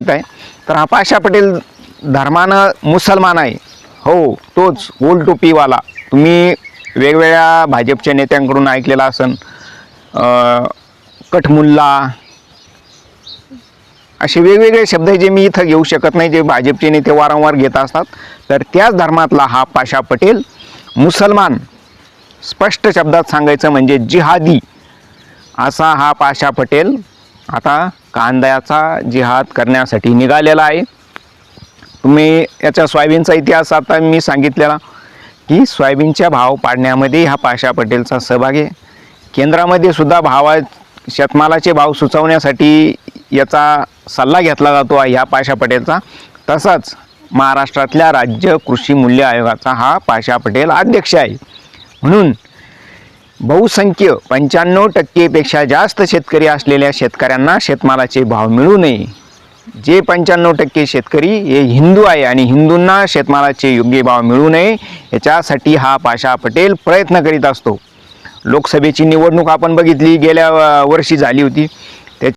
ठीक आहे. तर हा पाशा पटेल धर्मानं मुसलमान आहे. हो, तोच गोल टोपीवाला. तुम्ही वेगवेगळ्या भाजपच्या नेत्यांकडून ऐकलेला असन, कठमुल्ला, असे वेगवेगळे शब्द जे मी इथं घेऊ शकत नाही, जे भाजपचे नेते वारंवार घेत असतात. तर त्याच धर्मातला हा पाशा पटेल मुसलमान, स्पष्ट शब्दात सांगायचं म्हणजे जिहादी असा हा पाशा पटेल आता कांद्याचा जिहाद करण्यासाठी निघालेला आहे. तुम्ही याच्या सोयाबीनचा इतिहास आता मी सांगितलेला की सोयाबीनच्या भाव पाडण्यामध्ये हा पाशा पटेलचा सहभाग आहे. केंद्रामध्ये सुद्धा शेतमालाचे भाव सुचवण्यासाठी याचा सल्ला घेतला जातो ह्या पाशा पटेलचा. तसाच महाराष्ट्रातल्या राज्य कृषी मूल्य आयोगाचा हा पाशा पटेल अध्यक्ष आहे. म्हणून बहुसंख्य 95% जास्त शेतकरी असलेल्या शेतकऱ्यांना शेतमालाचे भाव मिळू नये. जे 95% शेतकरी हे हिंदू आहे आणि हिंदूंना शेतमालाचे योग्य भाव मिळू नये याच्यासाठी हा पाशा पटेल प्रयत्न करीत असतो. लोकसभेची निवडणूक आपण बघितली, गेल्या वर्षी झाली होती.